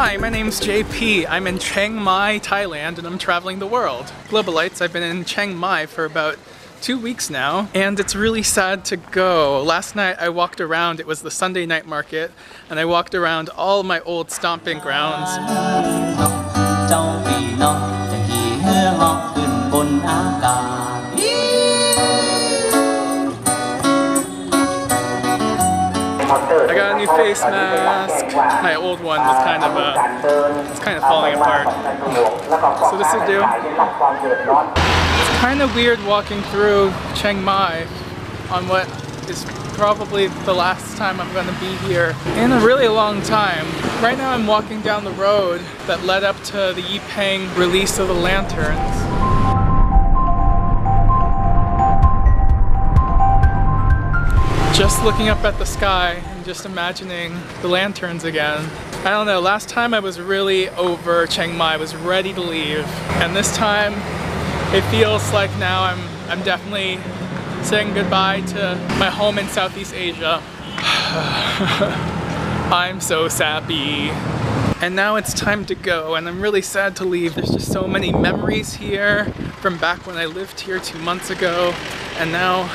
Hi, my name's JP. I'm in Chiang Mai, Thailand, and I'm traveling the world. Globalites, I've been in Chiang Mai for about 2 weeks now, and it's really sad to go. Last night I walked around, it was the Sunday night market, and I walked around all my old stomping grounds. I got a new face mask. My old one was kind of falling apart. So this will do. It's kind of weird walking through Chiang Mai on what is probably the last time I'm going to be here in a really long time. Right now I'm walking down the road that led up to the Yipeng release of the lanterns. Just looking up at the sky and just imagining the lanterns again. I don't know, last time I was really over Chiang Mai, I was ready to leave. And this time, it feels like now I'm definitely saying goodbye to my home in Southeast Asia. I'm so sappy. And now it's time to go, and I'm really sad to leave. There's just so many memories here from back when I lived here 2 months ago, and now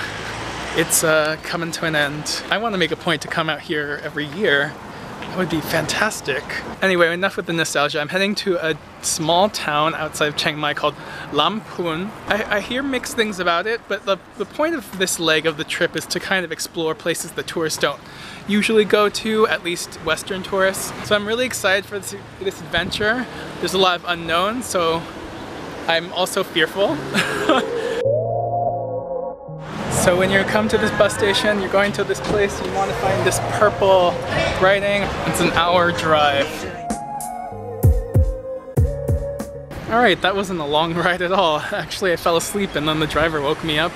it's coming to an end. I want to make a point to come out here every year. That would be fantastic. Anyway, enough with the nostalgia. I'm heading to a small town outside of Chiang Mai called Lamphun. I hear mixed things about it, but the point of this leg of the trip is to kind of explore places that tourists don't usually go to, at least Western tourists. So I'm really excited for this adventure. There's a lot of unknowns, so I'm also fearful. So when you come to this bus station, you're going to this place, you want to find this purple writing. It's an hour drive. Alright, that wasn't a long ride at all. Actually, I fell asleep and then the driver woke me up.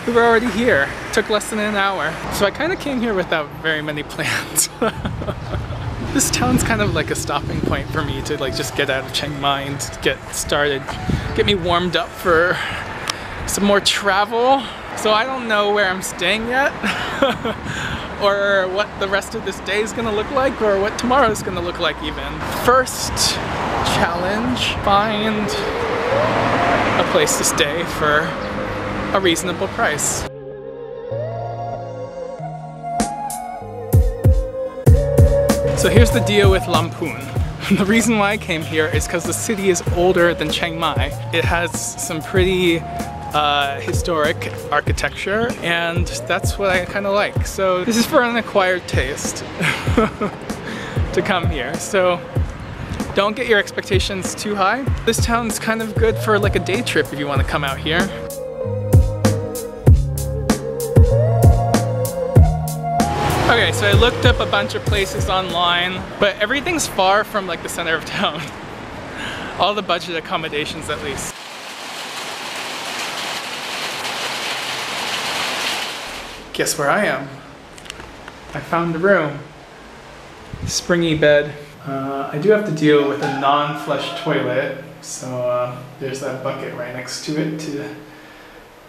We were already here. It took less than an hour. So I kind of came here without very many plans. This town's kind of like a stopping point for me to like just get out of Chiang Mai and get started. Get me warmed up for some more travel. So I don't know where I'm staying yet, or what the rest of this day is gonna look like, or what tomorrow is gonna look like even. First challenge, find a place to stay for a reasonable price. So here's the deal with Lamphun. The reason why I came here is because the city is older than Chiang Mai. It has some pretty historic architecture, and that's what I kind of like. So this is for an acquired taste to come here. So don't get your expectations too high. This town's kind of good for like a day trip if you want to come out here. Okay, so I looked up a bunch of places online, but everything's far from like the center of town. All the budget accommodations at least. Guess where I am? I found the room. Springy bed. I do have to deal with a non-flush toilet, so there's that bucket right next to it to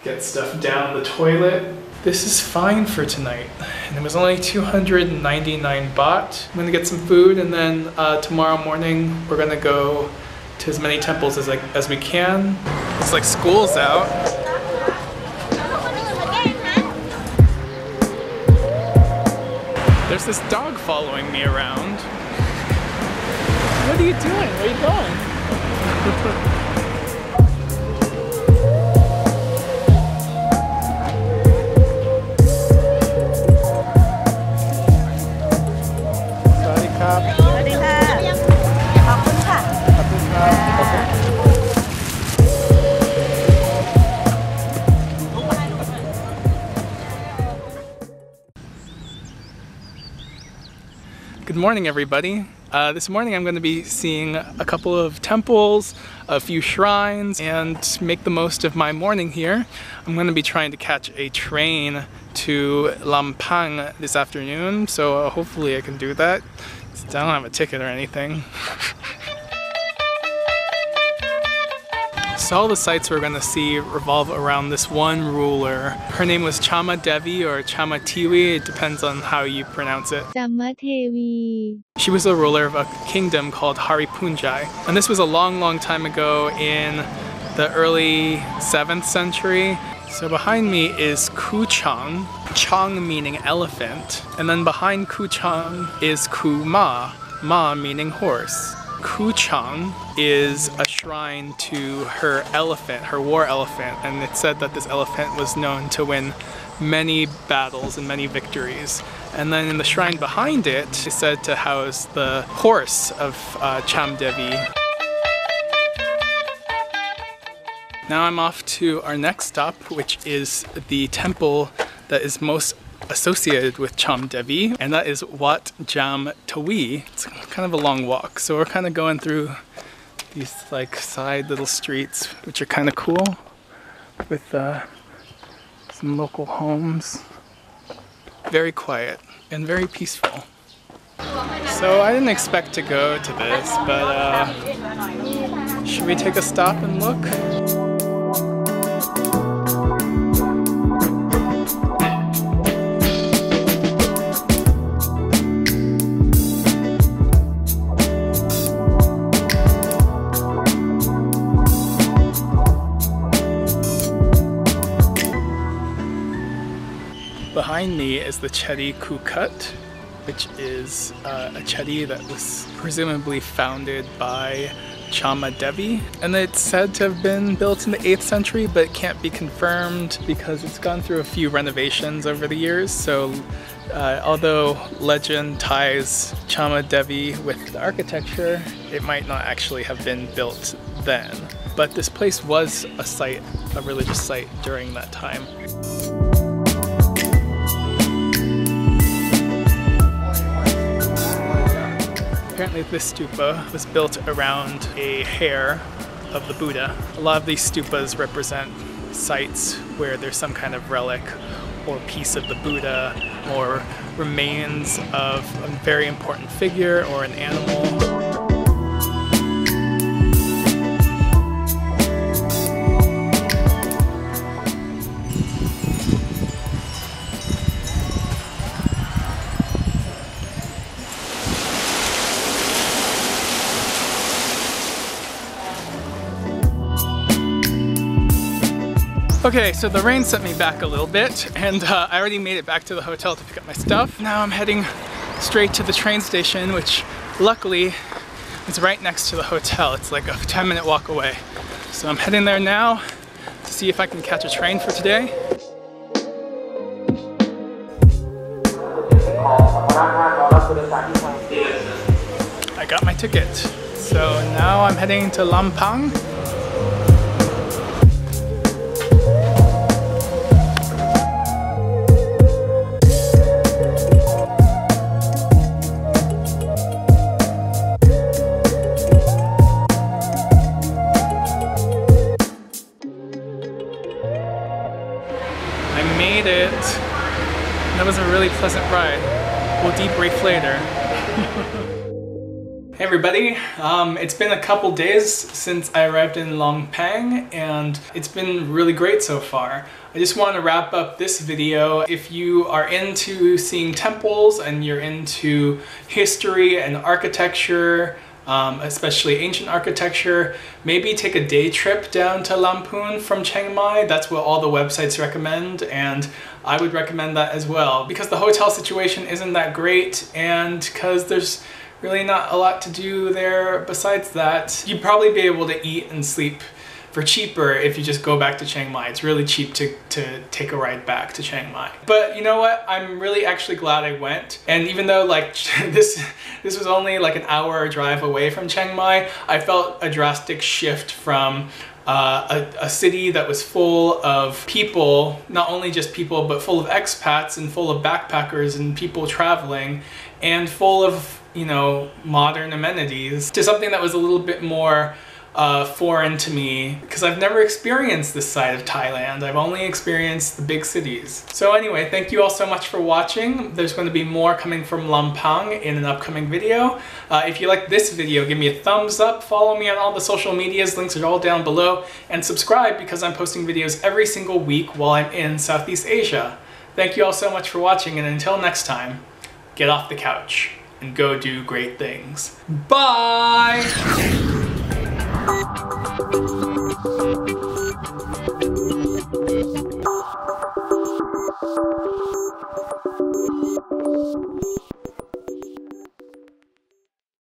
get stuff down the toilet. This is fine for tonight, and it was only 299 baht. I'm gonna get some food, and then tomorrow morning we're gonna go to as many temples as we can. It's like school's out. There's this dog following me around. What are you doing? Where are you going? Good morning, everybody. This morning I'm going to be seeing a couple of temples, a few shrines, and make the most of my morning here. I'm going to be trying to catch a train to Lamphun this afternoon, so hopefully I can do that. I don't have a ticket or anything. So all the sites we're gonna see revolve around this one ruler. Her name was CHAMADEVI or CHAMADEVI, it depends on how you pronounce it. CHAMADEVI. She was the ruler of a kingdom called Hariphunchai. And this was a long time ago in the early 7th century. So behind me is Chang, Chang meaning elephant. And then behind Chang is Ma, Ma meaning horse. Chang is a shrine to her elephant, her war elephant, and it's said that this elephant was known to win many battles and many victories. And then in the shrine behind it is said to house the horse of CHAMADEVI. Now I'm off to our next stop, which is the temple that is most associated with CHAMADEVI, and that is Wat Jam Thewee. It's kind of a long walk, so we're kind of going through these like side little streets, which are kind of cool, with some local homes. Very quiet and very peaceful. So I didn't expect to go to this, but should we take a stop and look? Behind me is the Chedi Kukut, which is a chedi that was presumably founded by CHAMADEVI, and it's said to have been built in the 8th century, but it can't be confirmed because it's gone through a few renovations over the years. So although legend ties CHAMADEVI with the architecture, it might not actually have been built then. But this place was a site, a religious site during that time. Apparently this stupa was built around a hair of the Buddha. A lot of these stupas represent sites where there's some kind of relic or piece of the Buddha or remains of a very important figure or an animal. Okay, so the rain sent me back a little bit, and I already made it back to the hotel to pick up my stuff. Now I'm heading straight to the train station, which luckily is right next to the hotel. It's like a 10-minute walk away. So I'm heading there now to see if I can catch a train for today. I got my ticket. So now I'm heading to Lamphun. Made it. That was a really pleasant ride. We'll debrief later. Hey everybody, it's been a couple days since I arrived in Lamphun, and it's been really great so far. I just want to wrap up this video. If you are into seeing temples and you're into history and architecture, especially ancient architecture, maybe take a day trip down to Lamphun from Chiang Mai. That's what all the websites recommend, and I would recommend that as well, because the hotel situation isn't that great, and because there's really not a lot to do there besides that. You'd probably be able to eat and sleep for cheaper if you just go back to Chiang Mai. It's really cheap to take a ride back to Chiang Mai. But you know what? I'm really actually glad I went. And even though like this was only like an hour drive away from Chiang Mai, I felt a drastic shift from a city that was full of people, not only just people, but full of expats and full of backpackers and people traveling, and full of, you know, modern amenities, to something that was a little bit more foreign to me because I've never experienced this side of Thailand. I've only experienced the big cities. So anyway, thank you all so much for watching. There's going to be more coming from Lamphun in an upcoming video. If you like this video, give me a thumbs up, follow me on all the social medias, links are all down below, and subscribe because I'm posting videos every single week while I'm in Southeast Asia. Thank you all so much for watching, and until next time, get off the couch and go do great things. Bye!